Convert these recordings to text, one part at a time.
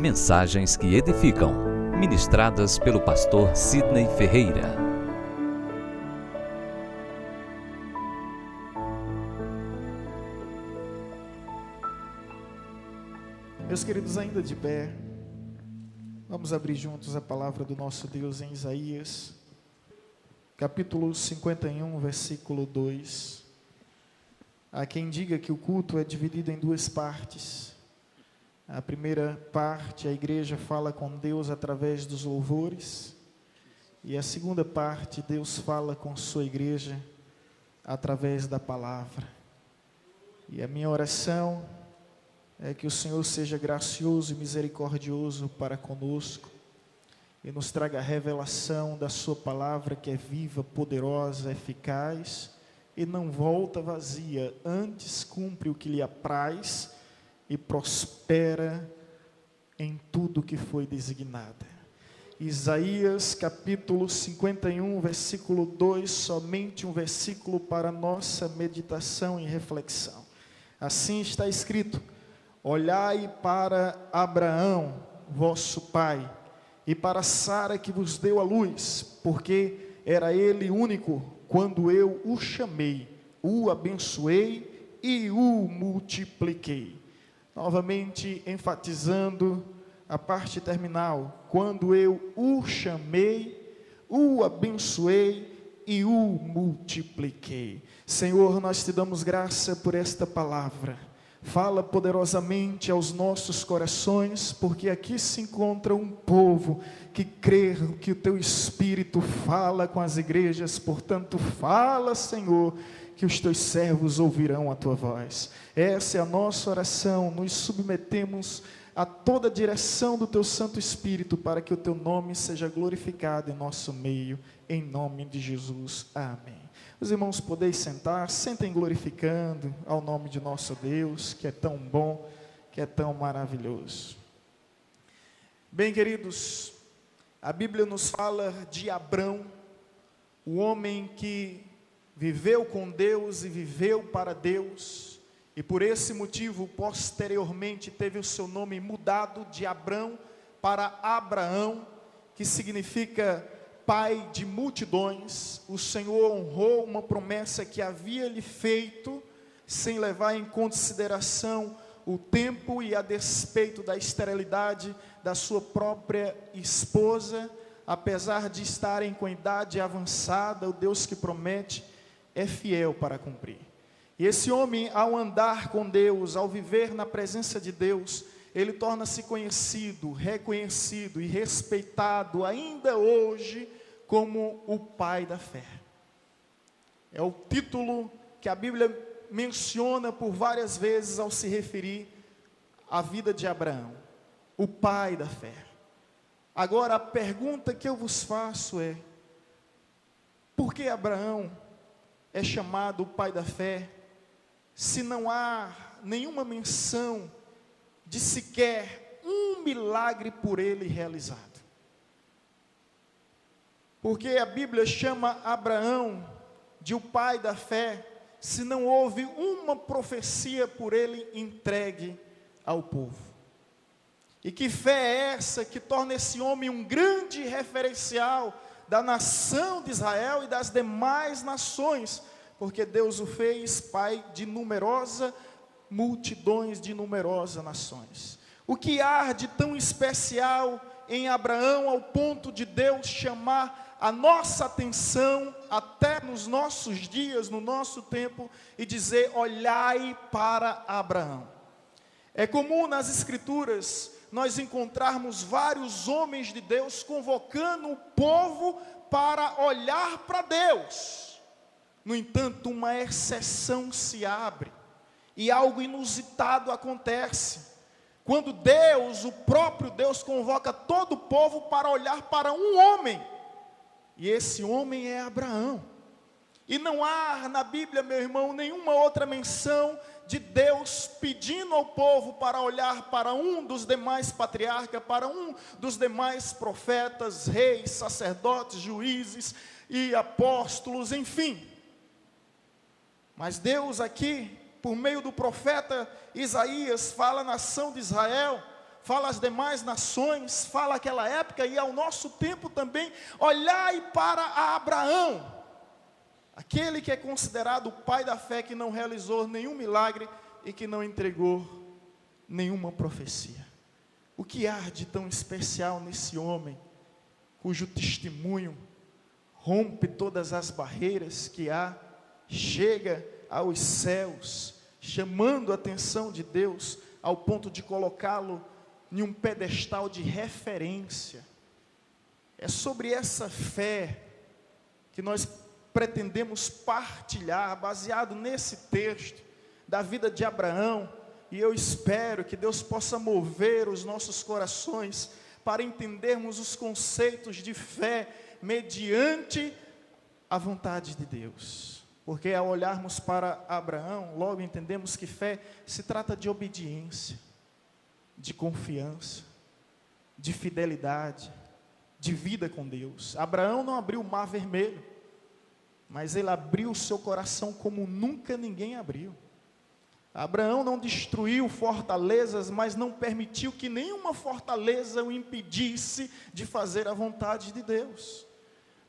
Mensagens que edificam, ministradas pelo pastor Sidney Ferreira. Meus queridos, ainda de pé, vamos abrir juntos a palavra do nosso Deus em Isaías, capítulo 51, versículo 2. Há quem diga que o culto é dividido em duas partes. A primeira parte, a igreja fala com Deus através dos louvores, e a segunda parte, Deus fala com sua igreja através da palavra. E a minha oração é que o Senhor seja gracioso e misericordioso para conosco e nos traga a revelação da sua palavra, que é viva, poderosa, eficaz e não volta vazia, antes cumpre o que lhe apraz e prospera em tudo que foi designada. Isaías capítulo 51, versículo 2, somente um versículo para nossa meditação e reflexão. Assim está escrito: olhai para Abraão, vosso pai, e para Sara que vos deu a luz, porque era ele único quando eu o chamei, o abençoei e o multipliquei. Novamente enfatizando a parte terminal: quando eu o chamei, o abençoei e o multipliquei. Senhor, nós te damos graça por esta palavra. Fala poderosamente aos nossos corações, porque aqui se encontra um povo que crê que o teu Espírito fala com as igrejas. Portanto, fala, Senhor, que os teus servos ouvirão a tua voz. Essa é a nossa oração. Nos submetemos a toda a direção do teu Santo Espírito, para que o teu nome seja glorificado em nosso meio, em nome de Jesus. Amém. Os irmãos podeis sentar, sentem glorificando ao nome de nosso Deus, que é tão bom, que é tão maravilhoso. Bem, queridos, a Bíblia nos fala de Abrão, o homem que viveu com Deus e viveu para Deus, e por esse motivo, posteriormente, teve o seu nome mudado de Abrão para Abraão, que significa pai de multidões. O Senhor honrou uma promessa que havia lhe feito, sem levar em consideração o tempo e a despeito da esterilidade da sua própria esposa. Apesar de estarem com idade avançada, o Deus que promete é fiel para cumprir. E esse homem, ao andar com Deus, ao viver na presença de Deus, ele torna-se conhecido, reconhecido e respeitado ainda hoje como o pai da fé. É o título que a Bíblia menciona por várias vezes ao se referir à vida de Abraão, o pai da fé. Agora, a pergunta que eu vos faço é: por que Abraão é chamado o pai da fé, se não há nenhuma menção de sequer um milagre por ele realizado? Porque a Bíblia chama Abraão de o pai da fé, se não houve uma profecia por ele entregue ao povo. E que fé é essa que torna esse homem um grande referencial da nação de Israel e das demais nações? Porque Deus o fez pai de numerosas multidões, de numerosas nações. O que há de tão especial em Abraão, ao ponto de Deus chamar a nossa atenção, até nos nossos dias, no nosso tempo, e dizer: olhai para Abraão? É comum nas Escrituras nós encontrarmos vários homens de Deus convocando o povo para olhar para Deus. No entanto, uma exceção se abre e algo inusitado acontece. Quando Deus, o próprio Deus, convoca todo o povo para olhar para um homem, e esse homem é Abraão. E não há na Bíblia, meu irmão, nenhuma outra menção de Deus pedindo ao povo para olhar para um dos demais patriarcas, para um dos demais profetas, reis, sacerdotes, juízes e apóstolos, enfim. Mas Deus aqui, por meio do profeta Isaías, fala à nação de Israel fala as demais nações, fala aquela época e ao nosso tempo também. Olhai para Abraão, aquele que é considerado o pai da fé, que não realizou nenhum milagre e que não entregou nenhuma profecia. O que há de tão especial nesse homem, cujo testemunho rompe todas as barreiras que há, chega aos céus, chamando a atenção de Deus, ao ponto de colocá-lo em um pedestal de referência? É sobre essa fé que nós pretendemos partilhar, baseado nesse texto da vida de Abraão, e eu espero que Deus possa mover os nossos corações para entendermos os conceitos de fé mediante a vontade de Deus. Porque ao olharmos para Abraão, logo entendemos que fé se trata de obediência, de confiança, de fidelidade, de vida com Deus. Abraão não abriu o mar vermelho, mas ele abriu o seu coração como nunca ninguém abriu. Abraão não destruiu fortalezas, mas não permitiu que nenhuma fortaleza o impedisse de fazer a vontade de Deus.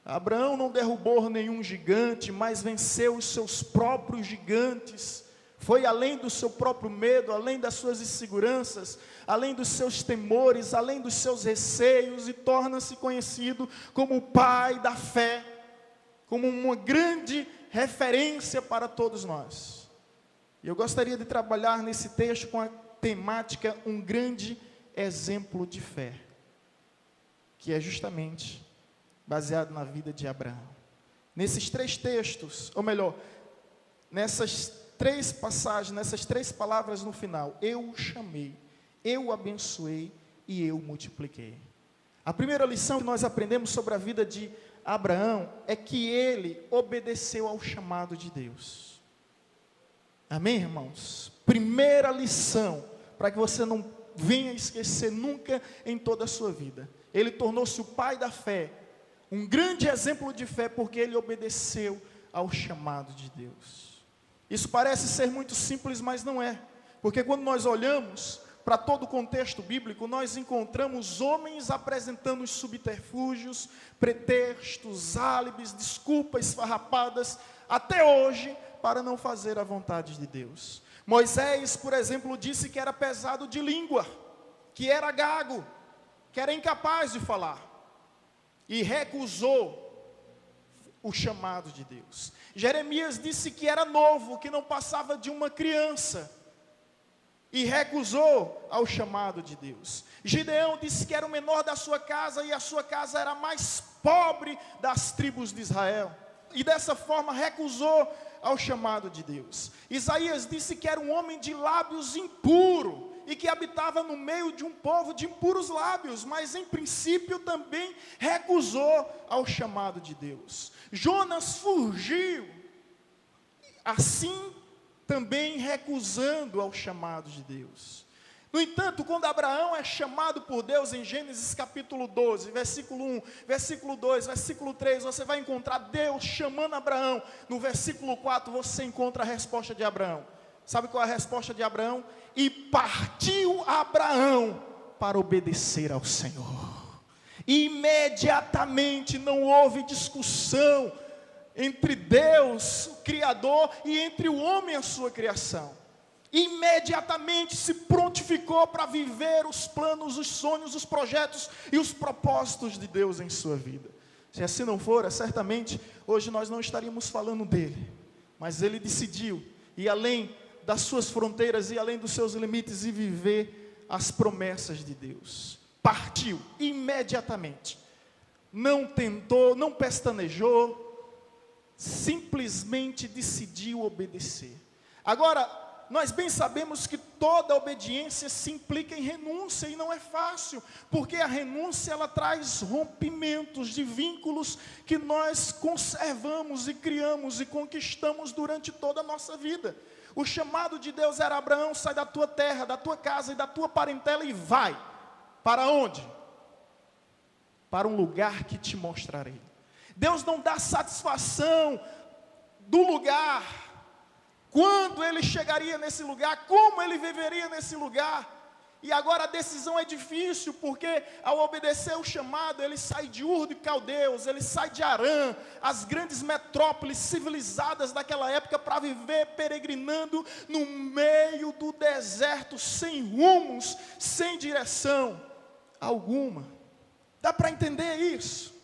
Abraão não derrubou nenhum gigante, mas venceu os seus próprios gigantes. Foi além do seu próprio medo, além das suas inseguranças, além dos seus temores, além dos seus receios, e torna-se conhecido como o pai da fé, como uma grande referência para todos nós. E eu gostaria de trabalhar nesse texto com a temática um grande exemplo de fé, que é justamente baseado na vida de Abraão. Nesses três textos, ou melhor, nessas três passagens, nessas três palavras no final: eu o chamei, eu o abençoei e eu o multipliquei. A primeira lição que nós aprendemos sobre a vida de Abraão é que ele obedeceu ao chamado de Deus. Amém, irmãos? Primeira lição, para que você não venha esquecer nunca em toda a sua vida. Ele tornou-se o pai da fé, um grande exemplo de fé, porque ele obedeceu ao chamado de Deus. Isso parece ser muito simples, mas não é. Porque quando nós olhamos para todo o contexto bíblico, nós encontramos homens apresentando os subterfúgios, pretextos, álibis, desculpas esfarrapadas, até hoje, para não fazer a vontade de Deus. Moisés, por exemplo, disse que era pesado de língua, que era gago, que era incapaz de falar, e recusou o chamado de Deus. Jeremias disse que era novo, que não passava de uma criança, e recusou ao chamado de Deus. Gideão disse que era o menor da sua casa, e a sua casa era a mais pobre das tribos de Israel, e dessa forma recusou ao chamado de Deus. Isaías disse que era um homem de lábios impuro, e que habitava no meio de um povo de impuros lábios, mas em princípio também recusou ao chamado de Deus. Jonas fugiu, assim também recusando ao chamado de Deus. No entanto, quando Abraão é chamado por Deus em Gênesis capítulo 12, versículo 1, versículo 2, versículo 3, você vai encontrar Deus chamando Abraão. No versículo 4 você encontra a resposta de Abraão. Sabe qual é a resposta de Abraão? E partiu Abraão para obedecer ao Senhor. Imediatamente não houve discussão entre Deus, o Criador, e entre o homem, a sua criação. Imediatamente se prontificou para viver os planos, os sonhos, os projetos e os propósitos de Deus em sua vida. Se assim não for, certamente hoje nós não estaríamos falando dele, mas ele decidiu ir além das suas fronteiras e além dos seus limites e viver as promessas de Deus. Partiu imediatamente, não tentou, não pestanejou, simplesmente decidiu obedecer. Agora, nós bem sabemos que toda obediência se implica em renúncia, e não é fácil, porque a renúncia ela traz rompimentos de vínculos que nós conservamos e criamos e conquistamos durante toda a nossa vida. O chamado de Deus era: Abraão, sai da tua terra, da tua casa e da tua parentela e vai. Para onde? Para um lugar que te mostrarei. Deus não dá satisfação do lugar, quando ele chegaria nesse lugar, como ele viveria nesse lugar. E agora a decisão é difícil, porque ao obedecer o chamado, ele sai de Ur de Caldeus, ele sai de Harã, as grandes metrópoles civilizadas daquela época, para viver peregrinando no meio do deserto, sem rumos, sem direção alguma. Dá para entender isso?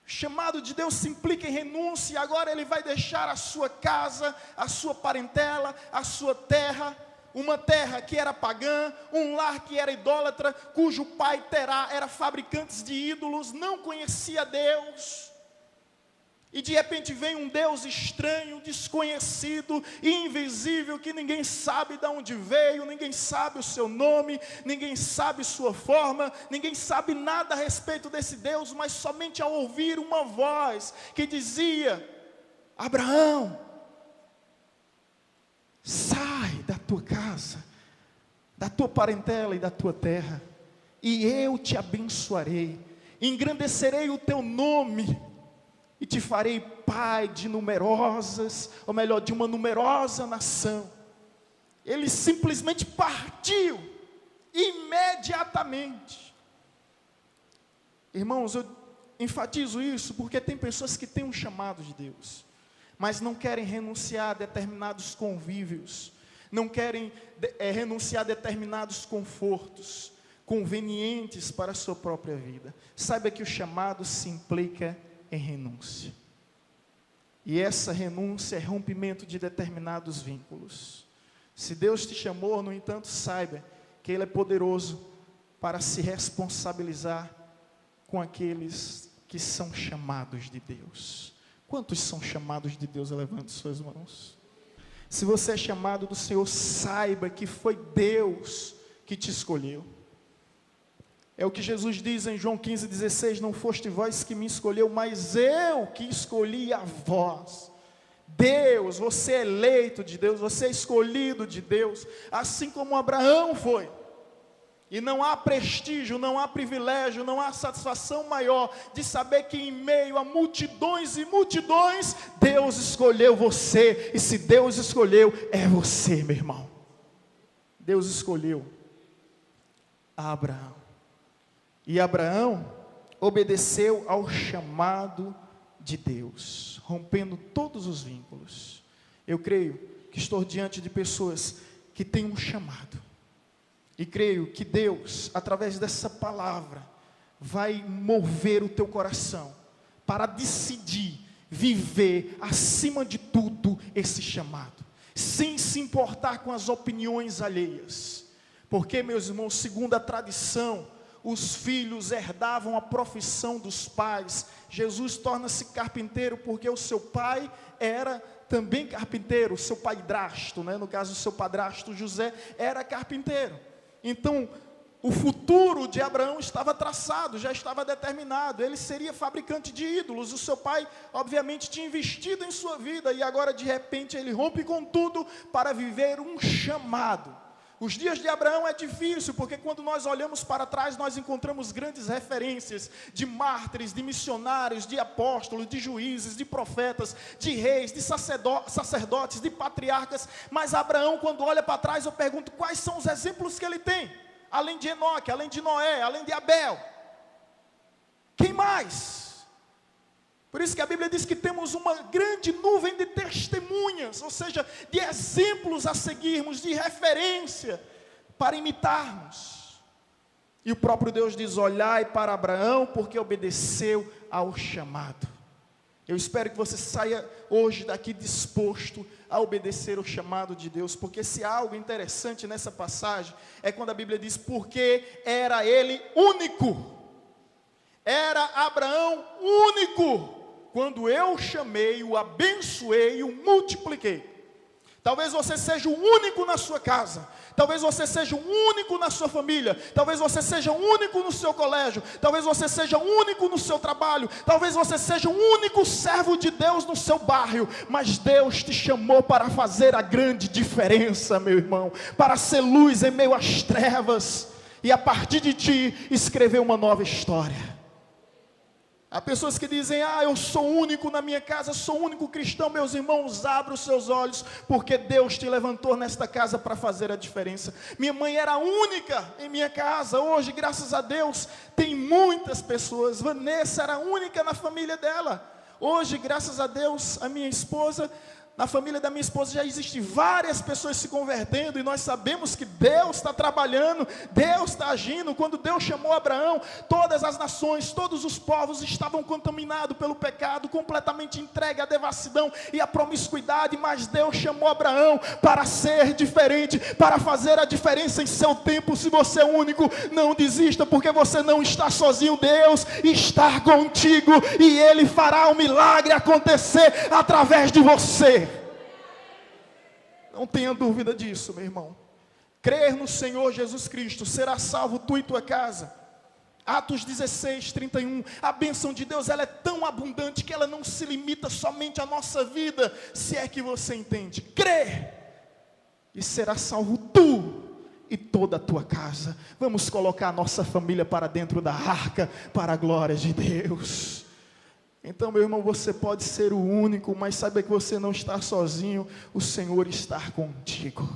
O chamado de Deus se implica em renúncia, e agora ele vai deixar a sua casa, a sua parentela, a sua terra, uma terra que era pagã, um lar que era idólatra, cujo pai Terá era fabricante de ídolos, não conhecia Deus. E de repente vem um Deus estranho, desconhecido, invisível, que ninguém sabe de onde veio, ninguém sabe o seu nome, ninguém sabe sua forma, ninguém sabe nada a respeito desse Deus, mas somente ao ouvir uma voz que dizia: Abraão, sai da tua casa, da tua parentela e da tua terra, e eu te abençoarei, engrandecerei o teu nome, e te farei pai de numerosas, ou melhor, de uma numerosa nação. Ele simplesmente partiu, imediatamente. Irmãos, eu enfatizo isso porque tem pessoas que têm um chamado de Deus, mas não querem renunciar a determinados convívios, não querem renunciar a determinados confortos, convenientes para a sua própria vida. Saiba que o chamado se implica em renúncia. E essa renúncia é rompimento de determinados vínculos. Se Deus te chamou, no entanto, saiba que Ele é poderoso para se responsabilizar com aqueles que são chamados de Deus. Quantos são chamados de Deus? Levante suas mãos. Se você é chamado do Senhor, saiba que foi Deus que te escolheu. É o que Jesus diz em João 15,16, não foste vós que me escolheu, mas eu que escolhi a vós. Deus, você é eleito de Deus, você é escolhido de Deus, assim como Abraão foi. E não há prestígio, não há privilégio, não há satisfação maior de saber que em meio a multidões e multidões, Deus escolheu você. E se Deus escolheu, é você, meu irmão. Deus escolheu Abraão. E Abraão obedeceu ao chamado de Deus, rompendo todos os vínculos. Eu creio que estou diante de pessoas que têm um chamado. E creio que Deus, através dessa palavra, vai mover o teu coração para decidir viver acima de tudo esse chamado, sem se importar com as opiniões alheias. Porque, meus irmãos, segundo a tradição, os filhos herdavam a profissão dos pais. Jesus torna-se carpinteiro porque o seu pai era também carpinteiro, o seu padrasto, no caso o seu padrasto José era carpinteiro. Então o futuro de Abraão estava traçado, já estava determinado, ele seria fabricante de ídolos. O seu pai obviamente tinha investido em sua vida, e agora de repente ele rompe com tudo para viver um chamado. Os dias de Abraão é difícil, porque quando nós olhamos para trás, nós encontramos grandes referências de mártires, de missionários, de apóstolos, de juízes, de profetas, de reis, de sacerdotes, de patriarcas. Mas Abraão, quando olha para trás, eu pergunto, quais são os exemplos que ele tem? Além de Enoque, além de Noé, além de Abel. Quem mais? Por isso que a Bíblia diz que temos uma grande nuvem de testemunhas, ou seja, de exemplos a seguirmos, de referência para imitarmos. E o próprio Deus diz, olhai para Abraão, porque obedeceu ao chamado. Eu espero que você saia hoje daqui disposto a obedecer o chamado de Deus, porque se há algo interessante nessa passagem, é quando a Bíblia diz, porque era ele único. Era Abraão único. Quando eu chamei, o abençoei e o multipliquei. Talvez você seja o único na sua casa. Talvez você seja o único na sua família. Talvez você seja o único no seu colégio. Talvez você seja o único no seu trabalho. Talvez você seja o único servo de Deus no seu bairro. Mas Deus te chamou para fazer a grande diferença, meu irmão. Para ser luz em meio às trevas. E a partir de ti, escrever uma nova história. Há pessoas que dizem, eu sou único na minha casa, sou o único cristão. Meus irmãos, abra os seus olhos, porque Deus te levantou nesta casa para fazer a diferença. Minha mãe era única em minha casa, hoje, graças a Deus, tem muitas pessoas. Vanessa era única na família dela. Hoje, graças a Deus, a minha esposa, na família da minha esposa já existem várias pessoas se convertendo, e nós sabemos que Deus está trabalhando, Deus está agindo. Quando Deus chamou Abraão, todas as nações, todos os povos estavam contaminados pelo pecado, completamente entregue à devassidão e à promiscuidade, mas Deus chamou Abraão para ser diferente, para fazer a diferença em seu tempo. Se você é único, não desista, porque você não está sozinho. Deus está contigo, e Ele fará o milagre acontecer através de você. Não tenha dúvida disso, meu irmão. Crer no Senhor Jesus Cristo, será salvo tu e tua casa. Atos 16, 31. A bênção de Deus, ela é tão abundante que ela não se limita somente à nossa vida, se é que você entende. Crê, e será salvo tu e toda a tua casa. Vamos colocar a nossa família para dentro da arca, para a glória de Deus. Então, meu irmão, você pode ser o único, mas saiba que você não está sozinho. O Senhor está contigo.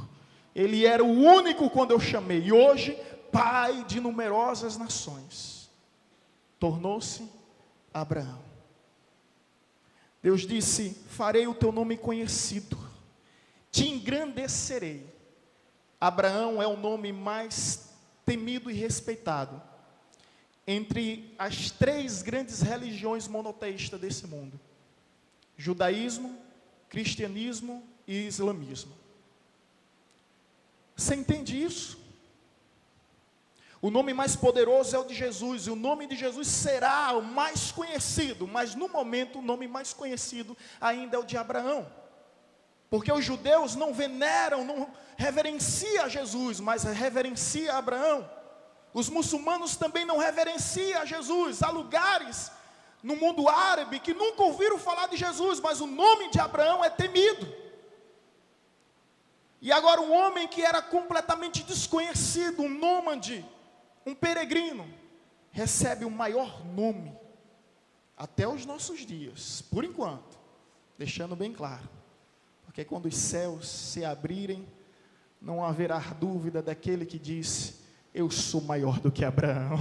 Ele era o único quando eu chamei, e hoje, pai de numerosas nações, tornou-se Abraão. Deus disse, farei o teu nome conhecido, te engrandecerei. Abraão é o nome mais temido e respeitado entre as 3 grandes religiões monoteístas desse mundo: judaísmo, cristianismo e islamismo. Você entende isso? O nome mais poderoso é o de Jesus, e o nome de Jesus será o mais conhecido, mas no momento o nome mais conhecido ainda é o de Abraão, porque os judeus não veneram, não reverenciam Jesus, mas reverenciam Abraão. Os muçulmanos também não reverenciam a Jesus. Há lugares no mundo árabe que nunca ouviram falar de Jesus, mas o nome de Abraão é temido. E agora um homem que era completamente desconhecido, um nômade, um peregrino, recebe o maior nome até os nossos dias, por enquanto, deixando bem claro, porque quando os céus se abrirem, não haverá dúvida daquele que disse, eu sou maior do que Abraão.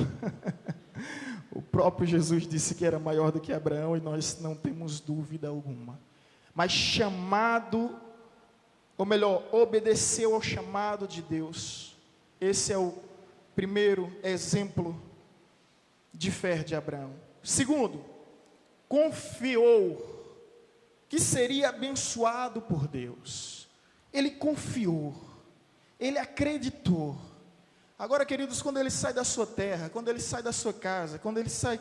O próprio Jesus disse que era maior do que Abraão, e nós não temos dúvida alguma. Mas chamado, ou melhor, obedeceu ao chamado de Deus. Esse é o primeiro exemplo de fé de Abraão. Segundo, confiou que seria abençoado por Deus. Ele confiou, ele acreditou. Agora, queridos, quando ele sai da sua terra, quando ele sai da sua casa, quando ele sai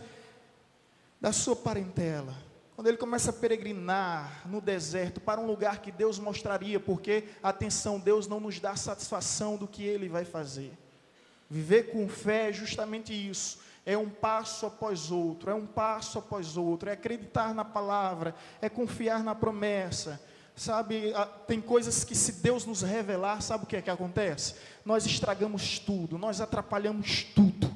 da sua parentela, quando ele começa a peregrinar no deserto para um lugar que Deus mostraria, porque, atenção, Deus não nos dá satisfação do que Ele vai fazer. Viver com fé é justamente isso, é um passo após outro, é um passo após outro, é acreditar na palavra, é confiar na promessa. Sabe, tem coisas que se Deus nos revelar, sabe o que é que acontece? Nós estragamos tudo, nós atrapalhamos tudo.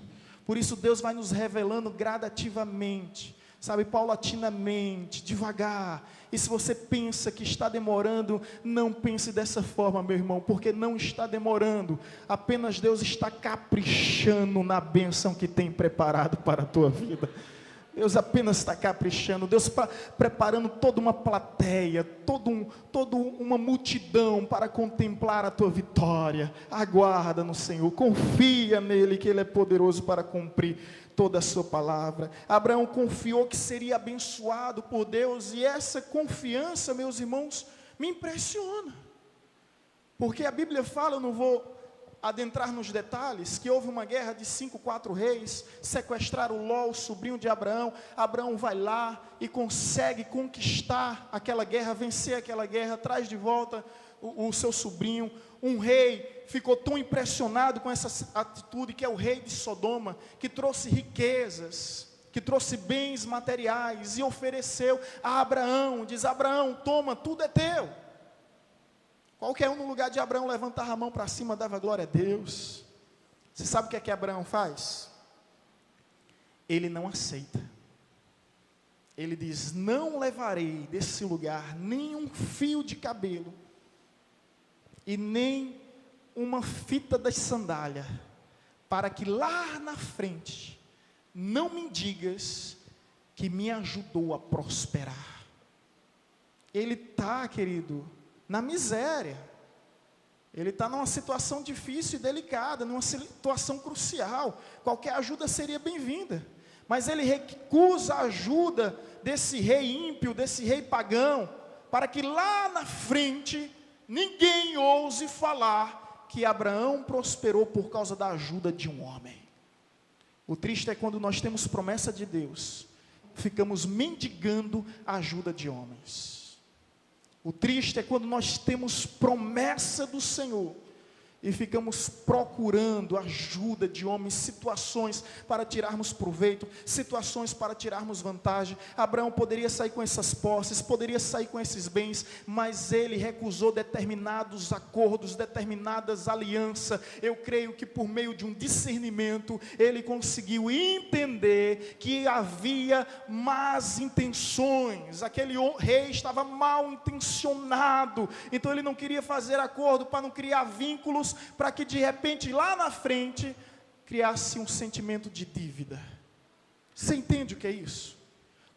Por isso Deus vai nos revelando gradativamente, sabe, paulatinamente, devagar. E se você pensa que está demorando, não pense dessa forma, meu irmão, porque não está demorando. Apenas Deus está caprichando na bênção que tem preparado para a tua vida. Deus apenas está caprichando, Deus preparando toda uma plateia, toda uma multidão para contemplar a tua vitória. Aguarda no Senhor, confia nele, que Ele é poderoso para cumprir toda a sua palavra. Abraão confiou que seria abençoado por Deus, e essa confiança, meus irmãos, me impressiona, porque a Bíblia fala, eu não vou adentrar nos detalhes, que houve uma guerra de 4 reis, sequestraram Ló, o sobrinho de Abraão. Abraão vai lá e consegue conquistar aquela guerra, vencer aquela guerra, traz de volta o seu sobrinho. Um rei ficou tão impressionado com essa atitude, que é o rei de Sodoma, que trouxe riquezas, que trouxe bens materiais, e ofereceu a Abraão, diz, Abraão, toma, tudo é teu. Qualquer um no lugar de Abraão levantava a mão para cima, dava glória a Deus. Você sabe o que é que Abraão faz? Ele não aceita. ele diz: não levarei desse lugar nem um fio de cabelo, e nem uma fita das sandálias, para que lá na frente não me digas que me ajudou a prosperar. Ele está, querido, na miséria, ele está numa situação difícil e delicada, numa situação crucial. Qualquer ajuda seria bem-vinda, mas ele recusa a ajuda desse rei ímpio, desse rei pagão, para que lá na frente ninguém ouse falar que Abraão prosperou por causa da ajuda de um homem. O triste é quando nós temos promessa de Deus, ficamos mendigando a ajuda de homens. O triste é quando nós temos promessa do Senhor e ficamos procurando ajuda de homens, situações para tirarmos proveito, situações para tirarmos vantagem. Abraão poderia sair com essas posses, poderia sair com esses bens, mas ele recusou determinados acordos, determinadas alianças. Eu creio que por meio de um discernimento, ele conseguiu entender que havia más intenções. Aquele rei estava mal intencionado, então ele não queria fazer acordo para não criar vínculos, para que de repente lá na frente criasse um sentimento de dívida. Você entende o que é isso?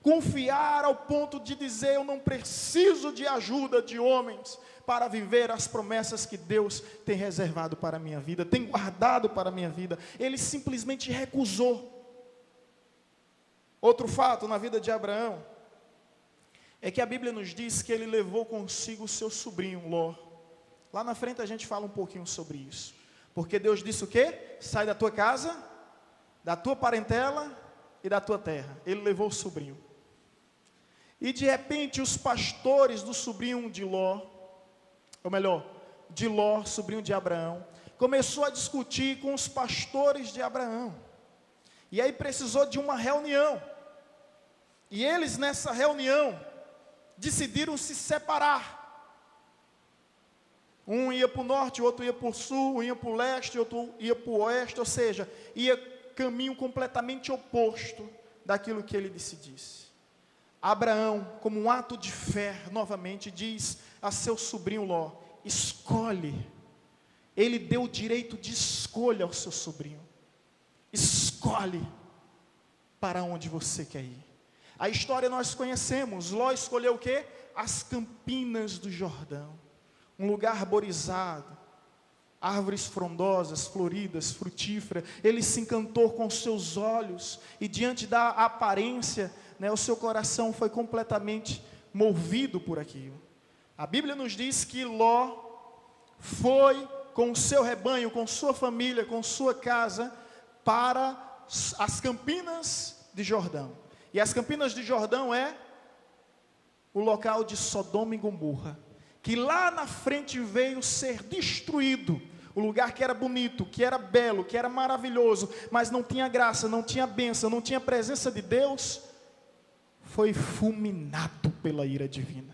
Confiar ao ponto de dizer: eu não preciso de ajuda de homens para viver as promessas que Deus tem reservado para a minha vida, tem guardado para a minha vida. Ele simplesmente recusou. Outro fato na vida de Abraão é que a Bíblia nos diz que ele levou consigo o seu sobrinho Ló. Lá na frente a gente fala um pouquinho sobre isso. Porque Deus disse o quê? Sai da tua casa, da tua parentela e da tua terra. Ele levou o sobrinho. E de repente os pastores do sobrinho de Ló, ou melhor, de Ló, sobrinho de Abraão, começou a discutir com os pastores de Abraão. E aí precisou de uma reunião. E eles nessa reunião decidiram se separar. Um ia para o norte, o outro ia para o sul, um ia para o leste, o outro ia para o oeste, ou seja, ia caminho completamente oposto daquilo que ele disse. Abraão, como um ato de fé, novamente diz a seu sobrinho Ló: escolhe. Ele deu o direito de escolha ao seu sobrinho. Escolhe para onde você quer ir. A história nós conhecemos. Ló escolheu o quê? As campinas do Jordão. Um lugar arborizado, árvores frondosas, floridas, frutíferas. Ele se encantou com os seus olhos, e diante da aparência, o seu coração foi completamente movido por aquilo. A Bíblia nos diz que Ló foi com o seu rebanho, com sua família, com sua casa, para as campinas de Jordão. E as campinas de Jordão é o local de Sodoma e Gomorra, que lá na frente veio ser destruído. O lugar que era bonito, que era belo, que era maravilhoso, mas não tinha graça, não tinha bênção, não tinha presença de Deus, foi fulminado pela ira divina.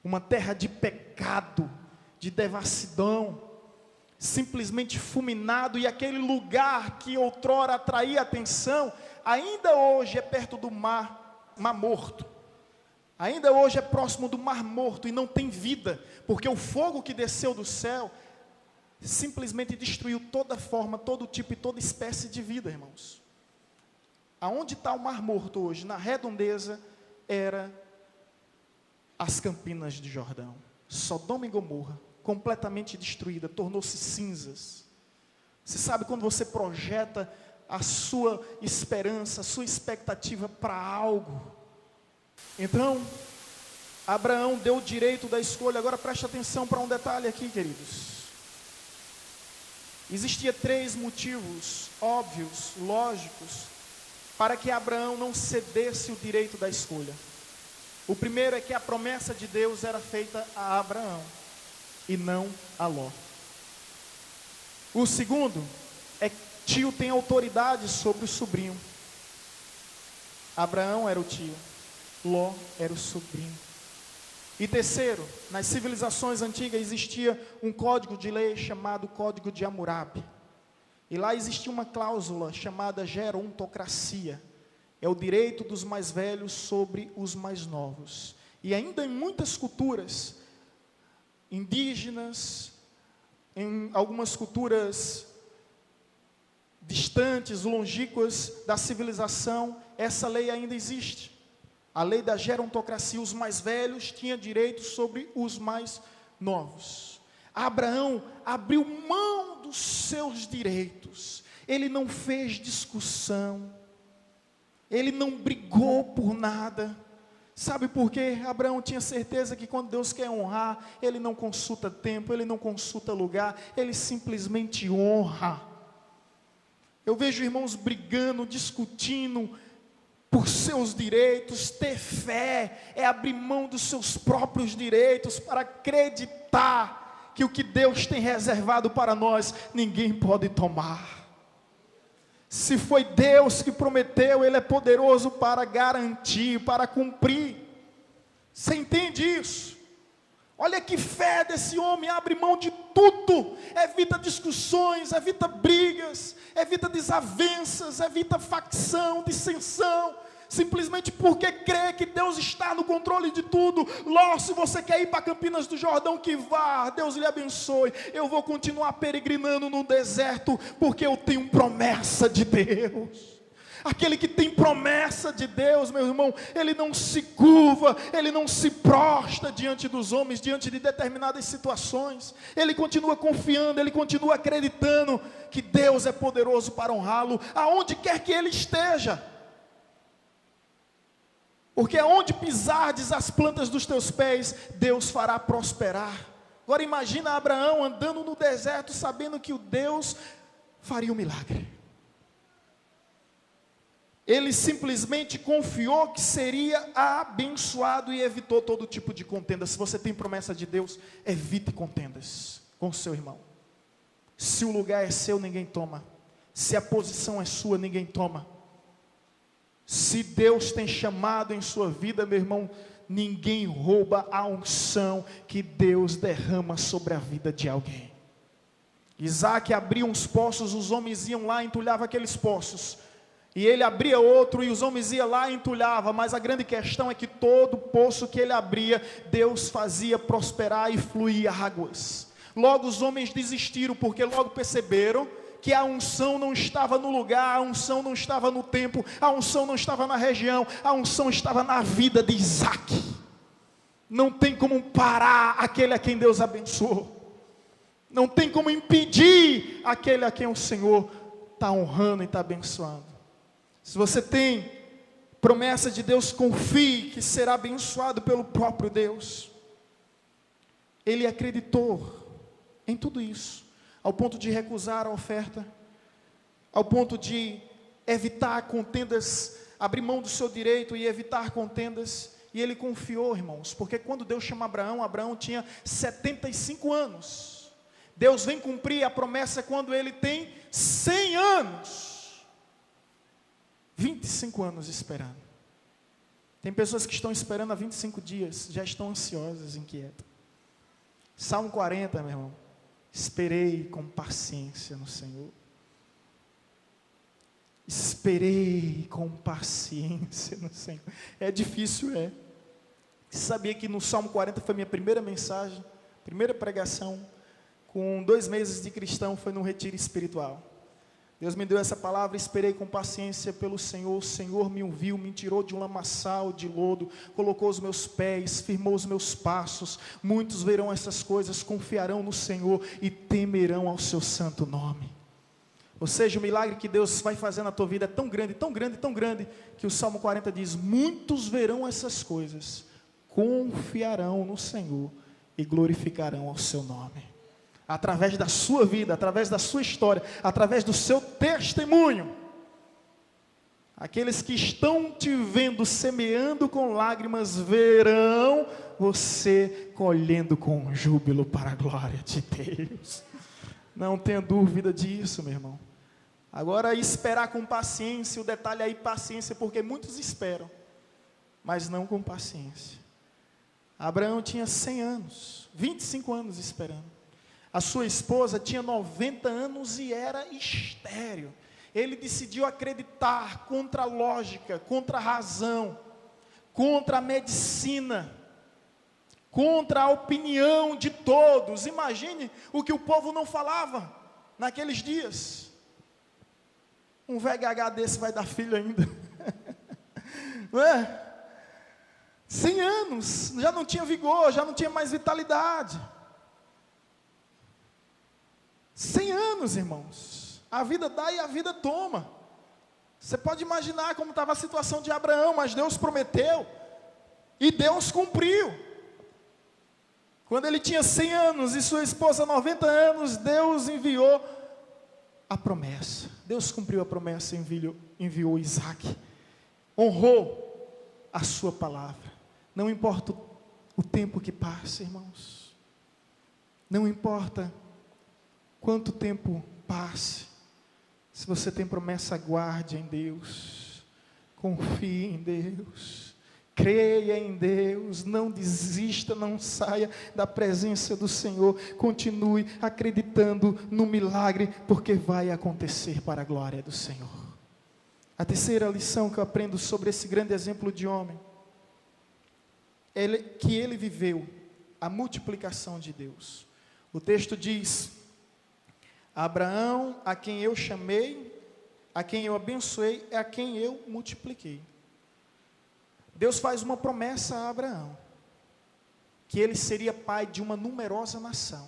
Uma terra de pecado, de devassidão, simplesmente fulminado. E aquele lugar que outrora atraía atenção, ainda hoje é perto do Mar Morto. Ainda hoje é próximo do Mar Morto e não tem vida, porque o fogo que desceu do céu simplesmente destruiu toda forma, todo tipo e toda espécie de vida, irmãos. Aonde está o Mar Morto hoje? Na redondeza era as campinas de Jordão. Sodoma e Gomorra, completamente destruída, tornou-se cinzas. Você sabe quando você projeta a sua esperança, a sua expectativa para algo? Então, Abraão deu o direito da escolha. Agora preste atenção para um detalhe aqui, queridos. Existia 3 motivos óbvios, lógicos, para que Abraão não cedesse o direito da escolha. O primeiro é que a promessa de Deus era feita a Abraão e não a Ló. O segundo é que tio tem autoridade sobre o sobrinho. Abraão era o tio, Ló era o sobrinho. E terceiro, nas civilizações antigas existia um código de lei chamado Código de Hammurabi. E lá existia uma cláusula chamada gerontocracia, é o direito dos mais velhos sobre os mais novos. E ainda em muitas culturas indígenas, em algumas culturas distantes, longínquas da civilização, essa lei ainda existe. A lei da gerontocracia, os mais velhos tinham direito sobre os mais novos. Abraão abriu mão dos seus direitos, ele não fez discussão, ele não brigou por nada. Sabe por quê? Abraão tinha certeza que quando Deus quer honrar, ele não consulta tempo, ele não consulta lugar, ele simplesmente honra. Eu vejo irmãos brigando, discutindo por seus direitos. Ter fé é abrir mão dos seus próprios direitos para acreditar que o que Deus tem reservado para nós, ninguém pode tomar. Se foi Deus que prometeu, Ele é poderoso para garantir, para cumprir. Você entende isso? Olha que fé desse homem, abre mão de tudo, evita discussões, evita brigas, evita desavenças, evita facção, dissensão, simplesmente porque crê que Deus está no controle de tudo. Ló, se você quer ir para Campinas do Jordão, que vá, Deus lhe abençoe. Eu vou continuar peregrinando no deserto, porque eu tenho promessa de Deus. Aquele que tem promessa de Deus, meu irmão, ele não se curva, ele não se prostra diante dos homens, diante de determinadas situações. Ele continua confiando, ele continua acreditando que Deus é poderoso para honrá-lo, aonde quer que ele esteja. Porque aonde pisardes as plantas dos teus pés, Deus fará prosperar. Agora imagina Abraão andando no deserto, sabendo que o Deus faria um milagre. Ele simplesmente confiou que seria abençoado e evitou todo tipo de contenda. Se você tem promessa de Deus, evite contendas com o seu irmão. Se o lugar é seu, ninguém toma. Se a posição é sua, ninguém toma. Se Deus tem chamado em sua vida, meu irmão, ninguém rouba a unção que Deus derrama sobre a vida de alguém. Isaac abria uns poços, os homens iam lá e entulhavam aqueles poços. E ele abria outro e os homens iam lá e entulhavam. Mas a grande questão é que todo poço que ele abria, Deus fazia prosperar e fluir águas. Logo os homens desistiram, porque logo perceberam que a unção não estava no lugar, a unção não estava no tempo, a unção não estava na região, a unção estava na vida de Isaac. Não tem como parar aquele a quem Deus abençoou. Não tem como impedir aquele a quem o Senhor está honrando e está abençoando. Se você tem promessa de Deus, confie que será abençoado pelo próprio Deus. Ele acreditou em tudo isso, ao ponto de recusar a oferta, ao ponto de evitar contendas, abrir mão do seu direito e evitar contendas. E ele confiou, irmãos, porque quando Deus chama Abraão, Abraão tinha 75 anos. Deus vem cumprir a promessa quando ele tem 100 anos. 25 anos esperando. Tem pessoas que estão esperando há 25 dias, já estão ansiosas, inquietas. Salmo 40, meu irmão. Esperei com paciência no Senhor. Esperei com paciência no Senhor. É difícil, é. Você sabia que no Salmo 40 foi minha primeira mensagem, primeira pregação, com 2 meses de cristão, foi num retiro espiritual. Deus me deu essa palavra, esperei com paciência pelo Senhor. O Senhor me ouviu, me tirou de um lamaçal de lodo, colocou os meus pés, firmou os meus passos. Muitos verão essas coisas, confiarão no Senhor e temerão ao seu santo nome. Ou seja, o milagre que Deus vai fazer na tua vida é tão grande, tão grande, tão grande, que o Salmo 40 diz: muitos verão essas coisas, confiarão no Senhor e glorificarão ao seu nome. Através da sua vida, através da sua história, através do seu testemunho. Aqueles que estão te vendo semeando com lágrimas, verão você colhendo com júbilo para a glória de Deus. Não tenha dúvida disso, meu irmão. Agora, esperar com paciência, o detalhe aí, paciência, porque muitos esperam, mas não com paciência. Abraão tinha 100 anos, 25 anos esperando. A sua esposa tinha 90 anos e era estéril. Ele decidiu acreditar contra a lógica, contra a razão, contra a medicina, contra a opinião de todos. Imagine o que o povo não falava naqueles dias. Um VHH desse vai dar filho ainda. Não é? 100 anos, já não tinha vigor, já não tinha mais vitalidade. 100 anos, irmãos. A vida dá e a vida toma. Você pode imaginar como estava a situação de Abraão, mas Deus prometeu e Deus cumpriu. Quando ele tinha 100 anos e sua esposa 90 anos, Deus enviou a promessa. Deus cumpriu a promessa e enviou Isaac. Honrou a sua palavra. Não importa o tempo que passa, irmãos. Não importa quanto tempo passe. Se você tem promessa, guarde em Deus. Confie em Deus. Creia em Deus. Não desista, não saia da presença do Senhor. Continue acreditando no milagre, porque vai acontecer para a glória do Senhor. A terceira lição que eu aprendo sobre esse grande exemplo de homem, que ele viveu a multiplicação de Deus. O texto diz: Abraão, a quem eu chamei, a quem eu abençoei, é a quem eu multipliquei. Deus faz uma promessa a Abraão, que ele seria pai de uma numerosa nação.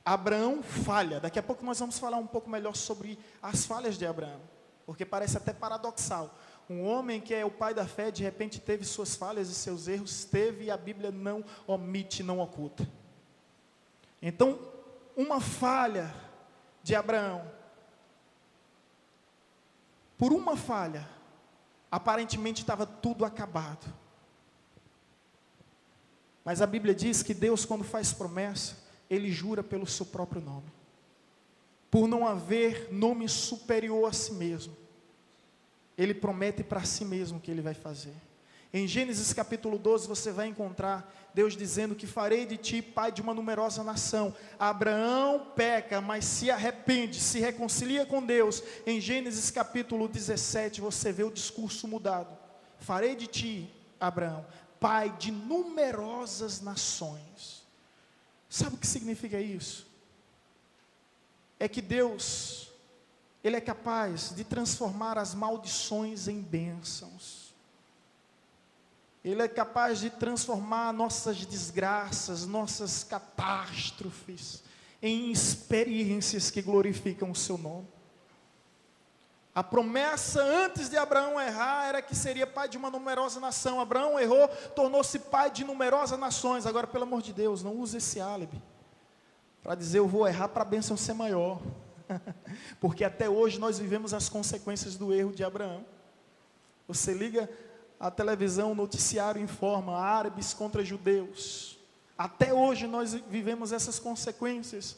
Abraão falha. Daqui a pouco nós vamos falar um pouco melhor sobre as falhas de Abraão, porque parece até paradoxal. Um homem que é o pai da fé, de repente teve suas falhas e seus erros, e a Bíblia não omite, não oculta. Então, uma falha de Abraão, por uma falha, aparentemente estava tudo acabado. Mas a Bíblia diz que Deus, quando faz promessa, Ele jura pelo seu próprio nome. Por não haver nome superior a si mesmo, Ele promete para si mesmo que Ele vai fazer. Em Gênesis capítulo 12, você vai encontrar Deus dizendo que farei de ti pai de uma numerosa nação. Abraão peca, mas se arrepende, se reconcilia com Deus. Em Gênesis capítulo 17, você vê o discurso mudado. Farei de ti, Abraão, pai de numerosas nações. Sabe o que significa isso? É que Deus, Ele é capaz de transformar as maldições em bênçãos. Ele é capaz de transformar nossas desgraças, nossas catástrofes, em experiências que glorificam o seu nome. A promessa antes de Abraão errar era que seria pai de uma numerosa nação. Abraão errou, tornou-se pai de numerosas nações. Agora, pelo amor de Deus, não use esse álibi para dizer eu vou errar para a bênção ser maior. Porque até hoje nós vivemos as consequências do erro de Abraão. Você liga a televisão, o noticiário informa: árabes contra judeus. Até hoje nós vivemos essas consequências.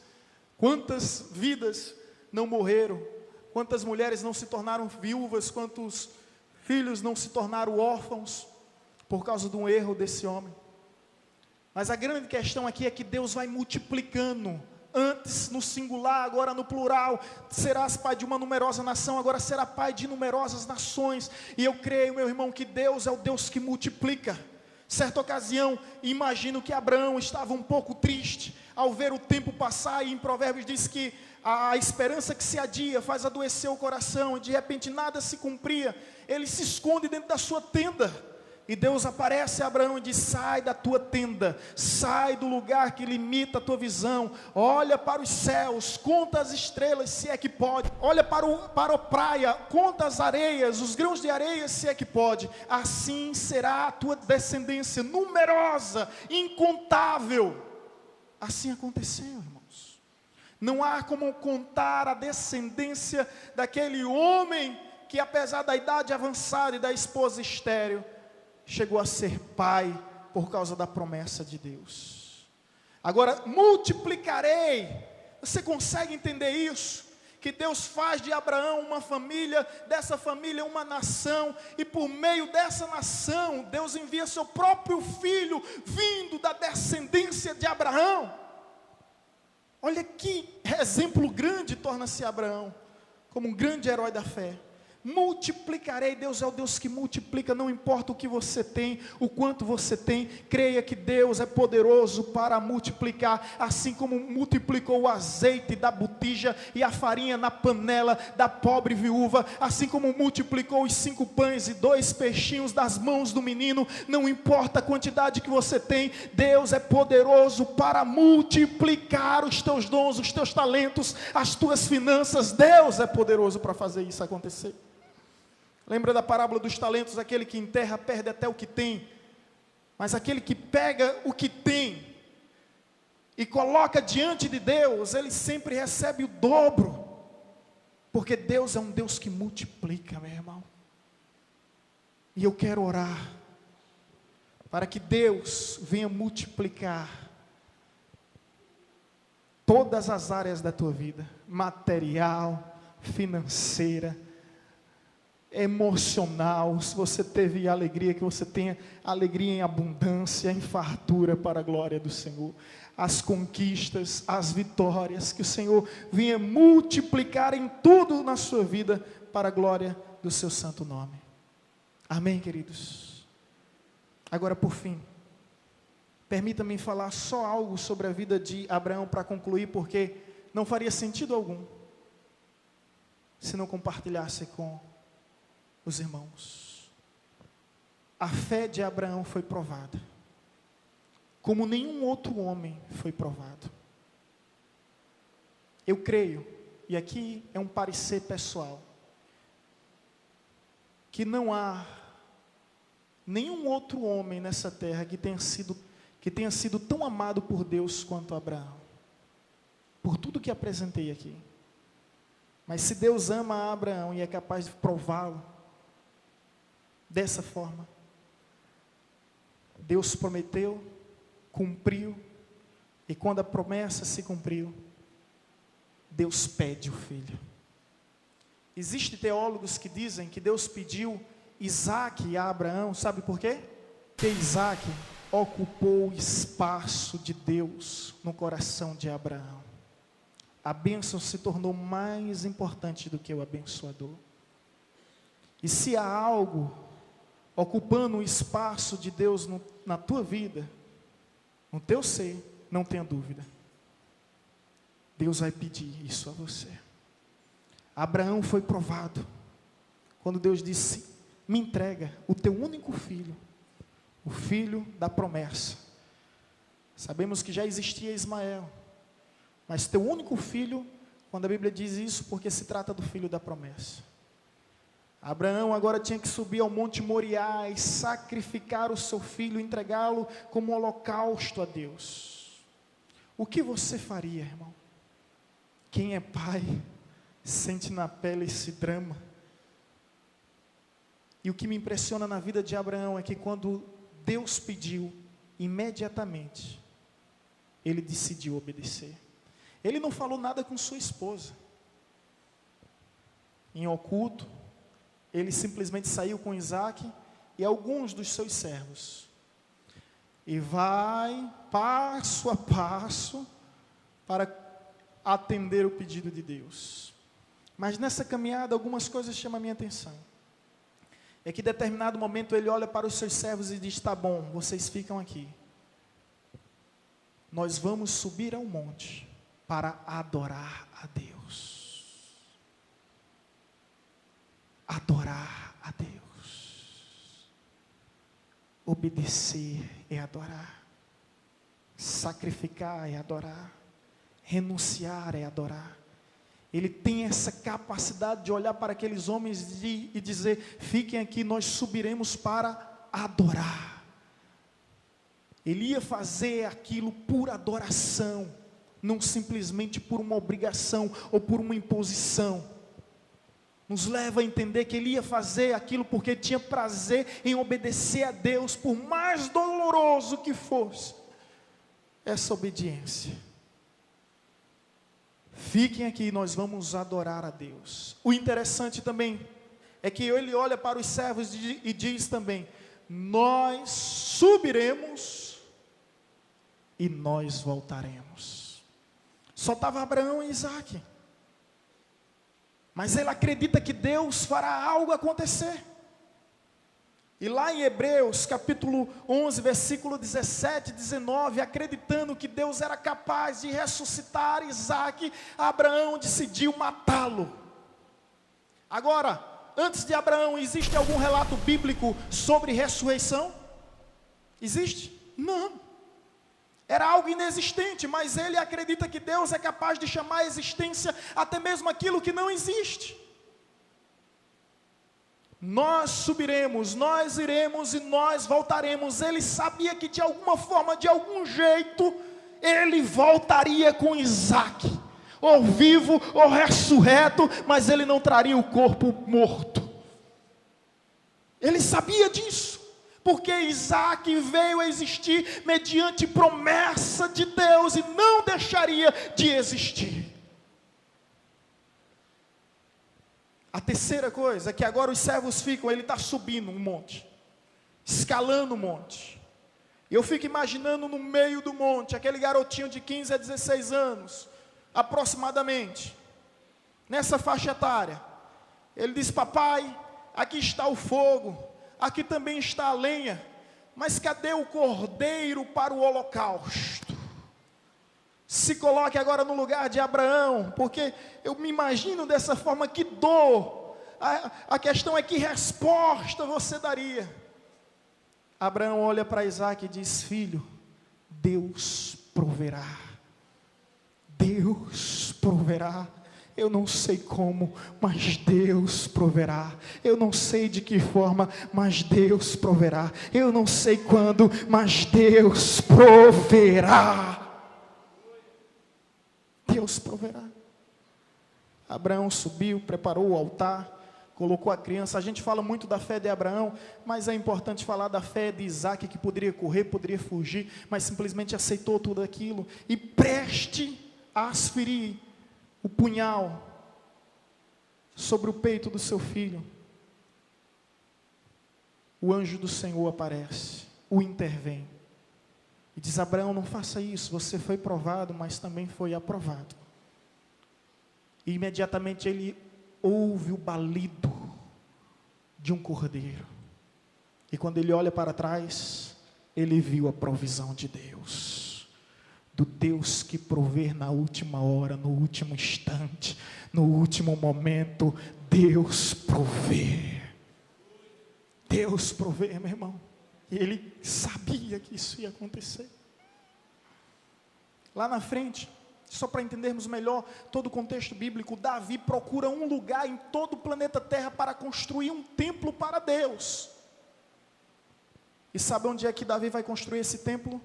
Quantas vidas não morreram? Quantas mulheres não se tornaram viúvas? Quantos filhos não se tornaram órfãos por causa de um erro desse homem? Mas a grande questão aqui é que Deus vai multiplicando. Antes no singular, agora no plural. Serás pai de uma numerosa nação, agora será pai de numerosas nações. E eu creio, meu irmão, que Deus é o Deus que multiplica. Certa ocasião, imagino que Abraão estava um pouco triste ao ver o tempo passar, e em Provérbios diz que a esperança que se adia faz adoecer o coração, e de repente nada se cumpria. Ele se esconde dentro da sua tenda. E Deus aparece a Abraão e diz: sai da tua tenda, sai do lugar que limita a tua visão, olha para os céus, conta as estrelas se é que pode, olha para a praia, conta as areias, os grãos de areia se é que pode, assim será a tua descendência, numerosa, incontável. Assim aconteceu, irmãos. Não há como contar a descendência daquele homem que, apesar da idade avançada e da esposa estéril, chegou a ser pai por causa da promessa de Deus. Agora, multiplicarei. Você consegue entender isso? Que Deus faz de Abraão uma família, dessa família uma nação, e por meio dessa nação, Deus envia seu próprio filho, vindo da descendência de Abraão. Olha que exemplo grande torna-se Abraão. como um grande herói da fé. Multiplicarei. Deus é o Deus que multiplica, não importa o que você tem, o quanto você tem. Creia que Deus é poderoso para multiplicar, assim como multiplicou o azeite da botija e a farinha na panela da pobre viúva, assim como multiplicou os 5 pães e 2 peixinhos das mãos do menino. Não importa a quantidade que você tem, Deus é poderoso para multiplicar os teus dons, os teus talentos, as tuas finanças. Deus é poderoso para fazer isso acontecer. Lembra da parábola dos talentos? Aquele que enterra perde até o que tem, mas aquele que pega o que tem e coloca diante de Deus, ele sempre recebe o dobro, porque Deus é um Deus que multiplica, meu irmão. E eu quero orar para que Deus venha multiplicar todas as áreas da tua vida, material, financeira, emocional. Se você teve alegria, que você tenha alegria em abundância, em fartura, para a glória do Senhor. As conquistas, as vitórias, que o Senhor venha multiplicar em tudo na sua vida, para a glória do seu santo nome. Amém, queridos? Agora, por fim, permita-me falar só algo sobre a vida de Abraão para concluir, porque não faria sentido algum se não compartilhasse com os irmãos. A fé de Abraão foi provada, como nenhum outro homem foi provado. Eu creio, e aqui é um parecer pessoal, que não há nenhum outro homem nessa terra que tenha sido tão amado por Deus quanto Abraão, por tudo que apresentei aqui. Mas se Deus ama Abraão e é capaz de prová-lo dessa forma, Deus prometeu, cumpriu, e quando a promessa se cumpriu, Deus pede o filho. Existem teólogos que dizem que Deus pediu Isaque a Abraão, sabe por quê? Porque Isaque ocupou o espaço de Deus no coração de Abraão. A bênção se tornou mais importante do que o abençoador. E se há algo ocupando o espaço de Deus na tua vida, no teu ser, não tenha dúvida, Deus vai pedir isso a você. Abraão foi provado, quando Deus disse: me entrega o teu único filho, o filho da promessa. Sabemos que já existia Ismael, mas teu único filho, quando a Bíblia diz isso, porque se trata do filho da promessa. Abraão agora tinha que subir ao Monte Moriá e sacrificar o seu filho, entregá-lo como holocausto a Deus. O que você faria, irmão? Quem é pai sente na pele esse drama. E o que me impressiona na vida de Abraão é que quando Deus pediu, imediatamente ele decidiu obedecer. Ele não falou nada com sua esposa. Em oculto, ele simplesmente saiu com Isaque e alguns dos seus servos. E vai passo a passo para atender o pedido de Deus. Mas nessa caminhada, algumas coisas chamam a minha atenção. É que em determinado momento ele olha para os seus servos e diz: tá bom, vocês ficam aqui. Nós vamos subir ao monte para adorar a Deus. Adorar a Deus. Obedecer é adorar. Sacrificar é adorar. Renunciar é adorar. Ele tem essa capacidade de olhar para aqueles homens e dizer: fiquem aqui, nós subiremos para adorar. Ele ia fazer aquilo por adoração, não simplesmente por uma obrigação ou por uma imposição. Nos leva a entender que ele ia fazer aquilo porque tinha prazer em obedecer a Deus, por mais doloroso que fosse essa obediência. Fiquem aqui, nós vamos adorar a Deus. O interessante também é que ele olha para os servos e diz também: nós subiremos e nós voltaremos. Só estava Abraão e Isaque. Mas ele acredita que Deus fará algo acontecer. E lá em Hebreus, capítulo 11, versículo 17 e 19, acreditando que Deus era capaz de ressuscitar Isaque, Abraão decidiu matá-lo. Agora, antes de Abraão, existe algum relato bíblico sobre ressurreição? Existe? Não. Era algo inexistente, mas ele acredita que Deus é capaz de chamar à existência até mesmo aquilo que não existe. Nós subiremos, nós iremos e nós voltaremos. Ele sabia que de alguma forma, de algum jeito, ele voltaria com Isaque, ou vivo ou ressurreto, mas ele não traria o corpo morto. Ele sabia disso, porque Isaque veio a existir mediante promessa de Deus e não deixaria de existir. A terceira coisa é que agora os servos ficam, ele está subindo um monte, escalando um monte. Eu fico imaginando no meio do monte, aquele garotinho de 15 a 16 anos, aproximadamente, nessa faixa etária. Ele diz: papai, aqui está o fogo, aqui também está a lenha, mas cadê o cordeiro para o holocausto? Se coloque agora no lugar de Abraão, porque eu me imagino dessa forma, que dor. A questão é que resposta você daria. Abraão olha para Isaque e diz: filho, Deus proverá. Deus proverá. Eu não sei como, mas Deus proverá. Eu não sei de que forma, mas Deus proverá. Eu não sei quando, mas Deus proverá. Deus proverá. Abraão subiu, preparou o altar, colocou a criança. A gente fala muito da fé de Abraão, mas é importante falar da fé de Isaque, que poderia correr, poderia fugir, mas simplesmente aceitou tudo aquilo. E preste a asferir o punhal sobre o peito do seu filho, o anjo do Senhor aparece, o intervém. E diz: Abraão, não faça isso, você foi provado, mas também foi aprovado. E imediatamente ele ouve o balido de um cordeiro. E quando ele olha para trás, ele viu a provisão de Deus. Do Deus que provê na última hora, no último instante, no último momento. Deus provê. Deus provê, meu irmão. E ele sabia que isso ia acontecer. Lá na frente, só para entendermos melhor todo o contexto bíblico, Davi procura um lugar em todo o planeta Terra para construir um templo para Deus. E sabe onde é que Davi vai construir esse templo?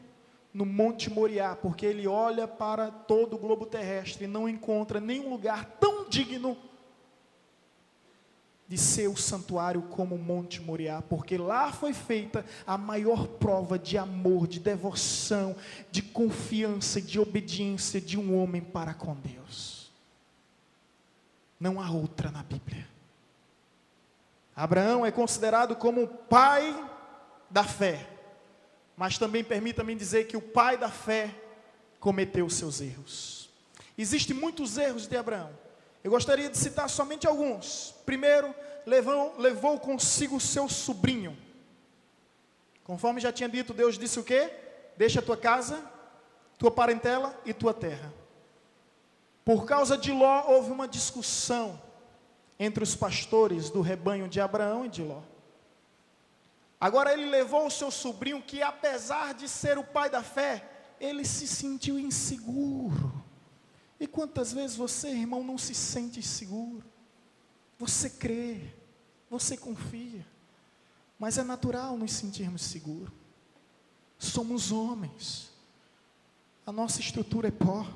No Monte Moriá, porque ele olha para todo o globo terrestre e não encontra nenhum lugar tão digno de ser o santuário como o Monte Moriá, porque lá foi feita a maior prova de amor, de devoção, de confiança e de obediência de um homem para com Deus. Não há outra na Bíblia. Abraão é considerado como o pai da fé, mas também permita-me dizer que o pai da fé cometeu seus erros. Existem muitos erros de Abraão. Eu gostaria de citar somente alguns. Primeiro, levou consigo seu sobrinho. Conforme já tinha dito, Deus disse o quê? Deixa a tua casa, tua parentela e tua terra. Por causa de Ló, houve uma discussão entre os pastores do rebanho de Abraão e de Ló. Agora ele levou o seu sobrinho, que apesar de ser o pai da fé, ele se sentiu inseguro. E quantas vezes você, irmão, não se sente seguro? Você crê, você confia, mas é natural nos sentirmos seguros. Somos homens, a nossa estrutura é pó,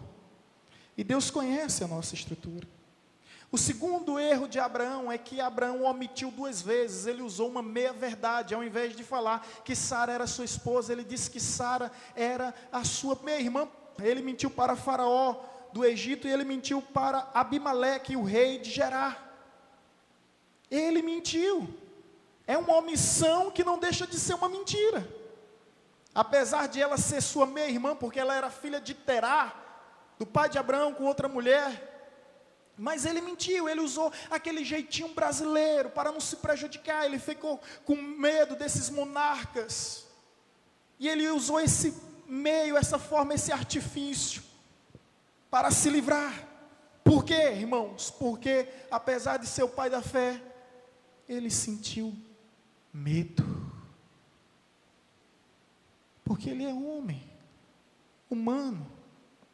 e Deus conhece a nossa estrutura. O segundo erro de Abraão é que Abraão omitiu 2 vezes, ele usou uma meia-verdade, ao invés de falar que Sara era sua esposa, ele disse que Sara era a sua meia-irmã. Ele mentiu para Faraó do Egito, e ele mentiu para Abimeleque, o rei de Gerar. Ele mentiu. É uma omissão que não deixa de ser uma mentira. Apesar de ela ser sua meia-irmã, porque ela era filha de Terá, do pai de Abraão com outra mulher, Mas ele mentiu, ele usou aquele jeitinho brasileiro para não se prejudicar, ele ficou com medo desses monarcas. E ele usou esse meio, essa forma, esse artifício para se livrar. Por quê, irmãos? Porque apesar de ser o pai da fé, ele sentiu medo. Porque ele é homem, humano,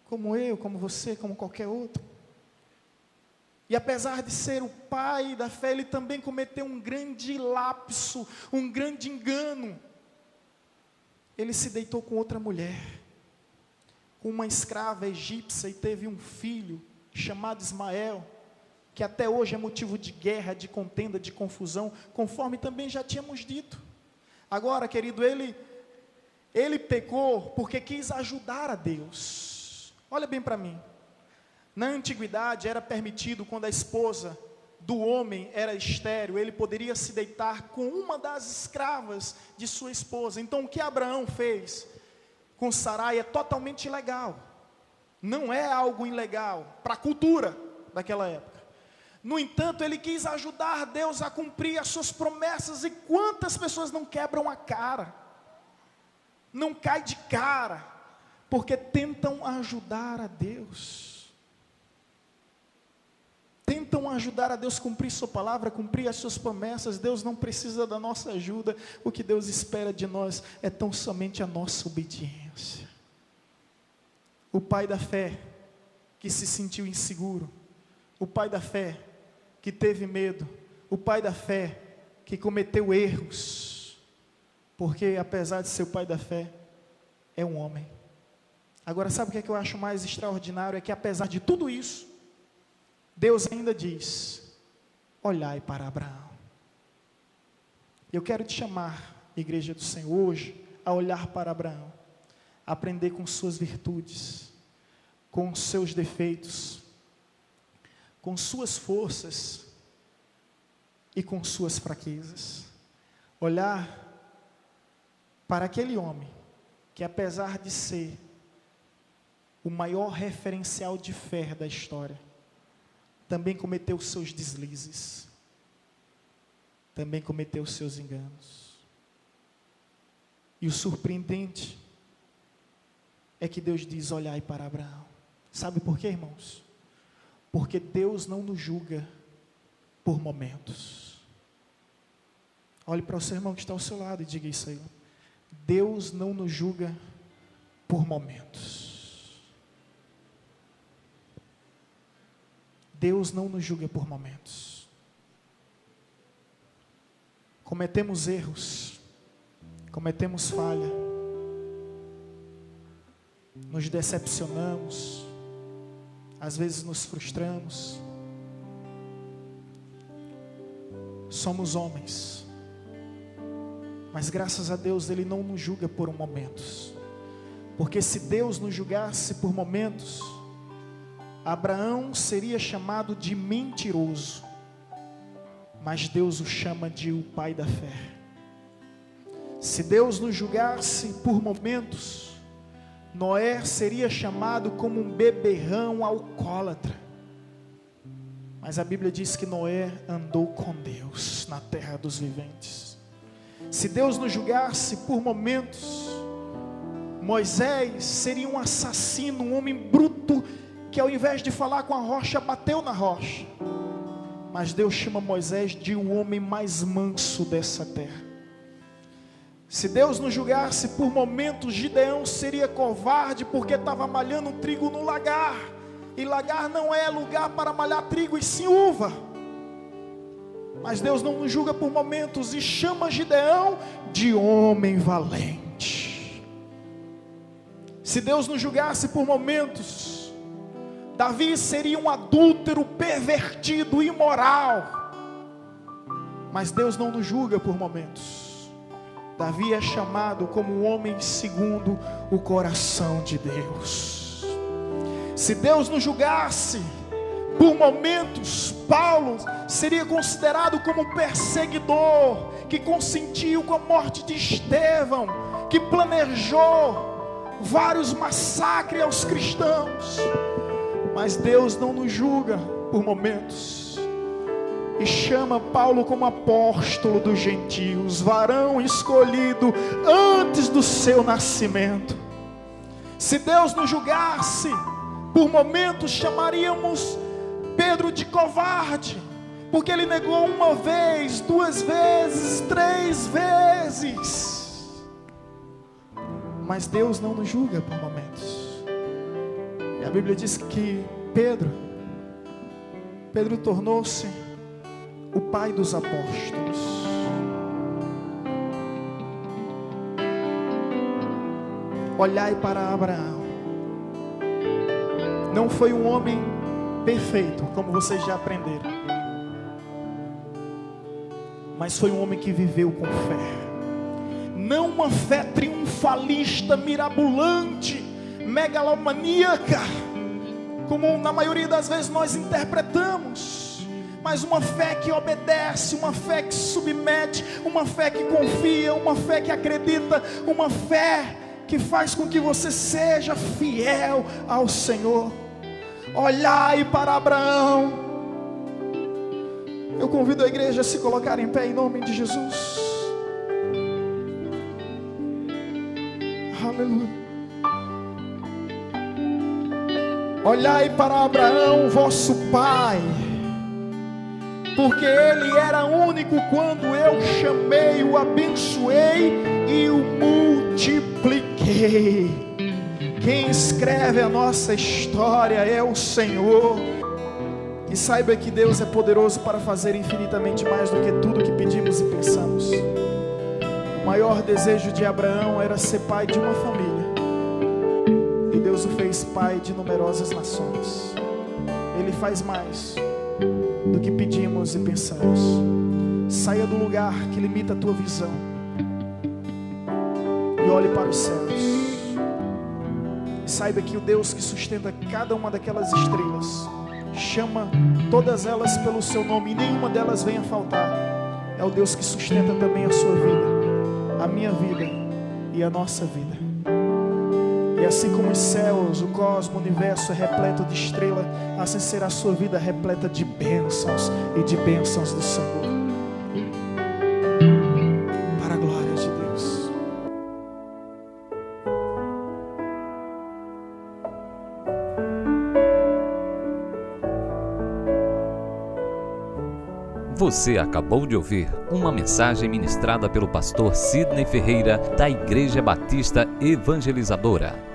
como eu, como você, como qualquer outro. E apesar de ser o pai da fé, ele também cometeu um grande lapso, um grande engano. Ele se deitou com outra mulher, com uma escrava egípcia, e teve um filho chamado Ismael, que até hoje é motivo de guerra, de contenda, de confusão, conforme também já tínhamos dito. Agora, querido, ele pecou porque quis ajudar a Deus. Olha bem para mim. Na antiguidade era permitido, quando a esposa do homem era estéril, ele poderia se deitar com uma das escravas de sua esposa. Então o que Abraão fez com Sarai é totalmente ilegal. Não é algo ilegal para a cultura daquela época. No entanto, ele quis ajudar Deus a cumprir as suas promessas. E quantas pessoas não quebram a cara, não caem de cara, porque tentam ajudar a Deus. Tentam ajudar a Deus a cumprir sua palavra, cumprir as suas promessas. Deus não precisa da nossa ajuda. O que Deus espera de nós é tão somente a nossa obediência. O pai da fé que se sentiu inseguro, o pai da fé que teve medo, o pai da fé que cometeu erros, porque apesar de ser o pai da fé, é um homem. Agora, sabe o que eu acho mais extraordinário? É que apesar de tudo isso, Deus ainda diz: olhai para Abraão. Eu quero te chamar, igreja do Senhor, hoje, a olhar para Abraão, a aprender com suas virtudes, com seus defeitos, com suas forças e com suas fraquezas. Olhar para aquele homem que, apesar de ser o maior referencial de fé da história, também cometeu os seus deslizes, também cometeu os seus enganos. E o surpreendente é que Deus diz: olhai para Abraão. Sabe por quê, irmãos? Porque Deus não nos julga por momentos. Olhe para o seu irmão que está ao seu lado e diga isso aí: Deus não nos julga por momentos. Deus não nos julga por momentos. Cometemos erros, cometemos falha, nos decepcionamos, às vezes nos frustramos. Somos homens, mas graças a Deus Ele não nos julga por momentos, porque se Deus nos julgasse por momentos, Abraão seria chamado de mentiroso, mas Deus o chama de o pai da fé. Se Deus nos julgasse por momentos, Noé seria chamado como um beberrão alcoólatra, mas a Bíblia diz que Noé andou com Deus na terra dos viventes. Se Deus nos julgasse por momentos, Moisés seria um assassino, um homem bruto, que ao invés de falar com a rocha, bateu na rocha. Mas Deus chama Moisés de o homem mais manso dessa terra. Se Deus nos julgasse por momentos, Gideão seria covarde, porque estava malhando trigo no lagar, e lagar não é lugar para malhar trigo, e sim uva. Mas Deus não nos julga por momentos, e chama Gideão de homem valente. Se Deus nos julgasse por momentos, Davi seria um adúltero, pervertido, imoral. Mas Deus não nos julga por momentos. Davi é chamado como um homem segundo o coração de Deus. Se Deus nos julgasse por momentos, Paulo seria considerado como um perseguidor, que consentiu com a morte de Estevão, que planejou vários massacres aos cristãos. Mas Deus não nos julga por momentos e chama Paulo como apóstolo dos gentios, varão escolhido antes do seu nascimento. Se Deus nos julgasse, por momentos chamaríamos Pedro de covarde, porque ele negou uma vez, 2 vezes, 3 vezes. Mas Deus não nos julga por momentos. E a Bíblia diz que Pedro tornou-se o pai dos apóstolos. Olhai para Abraão. Não foi um homem perfeito, como vocês já aprenderam, mas foi um homem que viveu com fé. Não uma fé triunfalista, mirabolante, megalomaníaca, como na maioria das vezes nós interpretamos, mas uma fé que obedece, uma fé que submete, uma fé que confia, uma fé que acredita, uma fé que faz com que você seja fiel ao Senhor. Olhai para Abraão. Eu convido a igreja a se colocar em pé em nome de Jesus. Aleluia. Olhai para Abraão, vosso pai, porque ele era único quando eu chamei, o abençoei e o multipliquei. Quem escreve a nossa história é o Senhor. E saiba que Deus é poderoso para fazer infinitamente mais do que tudo que pedimos e pensamos. O maior desejo de Abraão era ser pai de uma família, e Deus o fez pai de numerosas nações. Ele faz mais do que pedimos e pensamos. Saia do lugar que limita a tua visão e olhe para os céus. E saiba que o Deus que sustenta cada uma daquelas estrelas chama todas elas pelo seu nome, e nenhuma delas venha faltar. É o Deus que sustenta também a sua vida, a minha vida e a nossa vida. E assim como os céus, o cosmos, o universo é repleto de estrelas, assim será a sua vida repleta de bênçãos e de bênçãos do Senhor, para a glória de Deus. Você acabou de ouvir uma mensagem ministrada pelo pastor Sidney Ferreira, da Igreja Batista Evangelizadora.